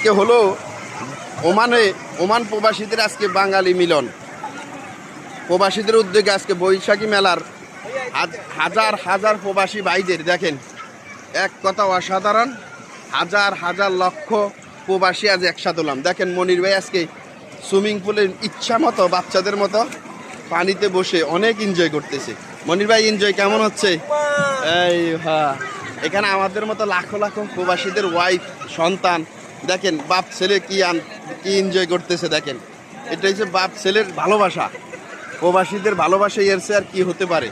আজকে হলো ওমান প্রবাসীদের আজকে বাঙালি মিলন। প্রবাসীদের উদ্যোগে আজকে বৈশাখী মেলার হাজার হাজার প্রবাসী ভাইদের দেখেন, এক কথা অসাধারণ। হাজার হাজার লক্ষ প্রবাসী আজ একসাথে হলাম। দেখেন মনির ভাই আজকে সুইমিং পুলের ইচ্ছা মতো বাচ্চাদের মতো পানিতে বসে অনেক এনজয় করতেছে। মনির ভাই এনজয় কেমন হচ্ছে? এই হ্যাঁ, এখানে আমাদের মতো লাখো লাখো প্রবাসীদের ওয়াইফ সন্তান দেখেন, বাপ ছেলে কি এনজয় করতেছে। দেখেন, এটা হচ্ছে বাপ ছেলের ভালোবাসা, প্রবাসীদের ভালোবাসা। এর চেয়ে আর কি হতে পারে?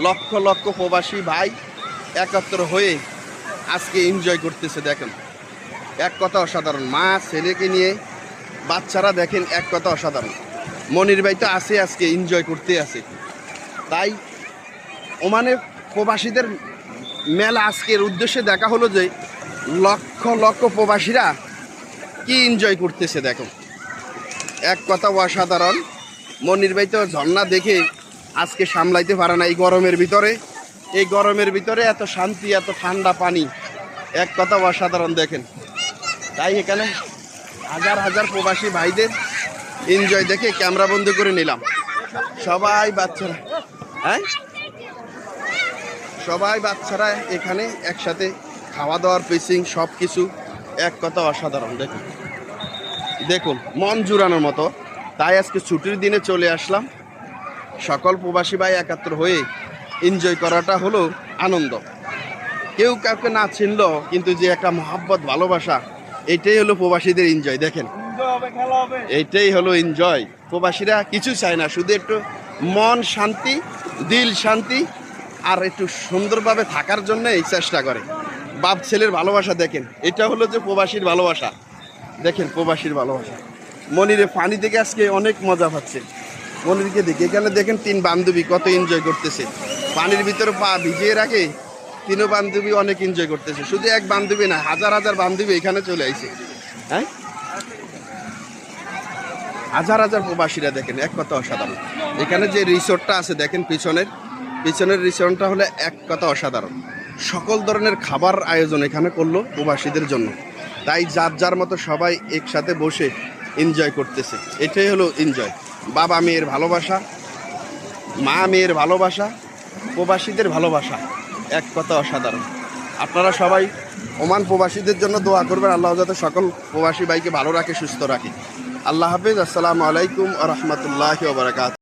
লক্ষ লক্ষ প্রবাসী ভাই একত্র হয়ে আজকে এনজয় করতেছে। দেখেন, এক কথা অসাধারণ। মা ছেলেকে নিয়ে বাচ্চারা দেখেন, এক কথা অসাধারণ। মনির ভাই তো আছে আজকে এনজয় করতে আছে। তাই ওমানে প্রবাসীদের মেলা আজকের উদ্দেশ্যে দেখা হলো যে লক্ষ লক্ষ প্রবাসীরা কি এনজয় করতেছে। দেখো, এক কথা অসাধারণ। মনির ভাই তো ঝর্ণা দেখে আজকে সামলাইতে পারে না। এই গরমের ভিতরে এত শান্তি, এত ঠান্ডা পানি, এক কথা অসাধারণ। দেখেন, তাই এখানে হাজার হাজার প্রবাসী ভাইদের এনজয় দেখে ক্যামেরা বন্ধ করে নিলাম। সবাই বাচ্চারা এখানে একসাথে খাওয়া দাওয়ার পিসিং সব কিছু, এক কথা অসাধারণ। দেখুন মন জুড়ানোর মতো। তাই আজকে ছুটির দিনে চলে আসলাম, সকল প্রবাসী ভাই একাত্র হয়ে এনজয় করাটা হলো আনন্দ। কেউ কাউকে না চিনলো, কিন্তু যে একটা মহাব্বত ভালোবাসা, এটাই হলো প্রবাসীদের এনজয়। দেখেন, এইটাই হলো এনজয়। প্রবাসীরা কিছু চায় না, শুধু একটু মন শান্তি, দিল শান্তি, আর একটু সুন্দরভাবে থাকার জন্য এই চেষ্টা করে। বাপ ছেলের ভালোবাসা দেখেন, এটা হলো যে প্রবাসীর ভালোবাসা। দেখেন প্রবাসীর ভালোবাসা। মনিরে পানি থেকে আজকে অনেক মজা পাচ্ছে। মনিরকে দেখে এখানে দেখেন 3 বান্ধবী কত এনজয় করতেছে। পানির ভিতরে পা ভিজিয়ে রাখে 3 বান্ধবী অনেক এনজয় করতেছে। শুধু এক বান্ধবী না, হাজার হাজার বান্ধবী এখানে চলে আইছে। হ্যাঁ, হাজার হাজার প্রবাসীরা দেখেন, এক কথা অসাধারণ। এখানে যে রিসোর্টটা আছে দেখেন, পিছনের রিসোর্টটা হলে এক কথা অসাধারণ। সকল ধরনের খাবার আয়োজন এখানে করলো প্রবাসীদের জন্য। তাই যার যার মতো সবাই একসাথে বসে এনজয় করতেছে। এটাই হলো এনজয়। বাবা মেয়ের ভালোবাসা, মা মেয়ের ভালোবাসা, প্রবাসীদের ভালোবাসা, এক কথা অসাধারণ। আপনারা সবাই ওমান প্রবাসীদের জন্য দোয়া করবেন, আল্লাহ যাতে সকল প্রবাসী ভাইকে ভালো রাখে, সুস্থ রাখে। আল্লাহ হাফেজ। আসসালামু আলাইকুম ওয়া রাহমাতুল্লাহি ওয়া বারাকাতুহু।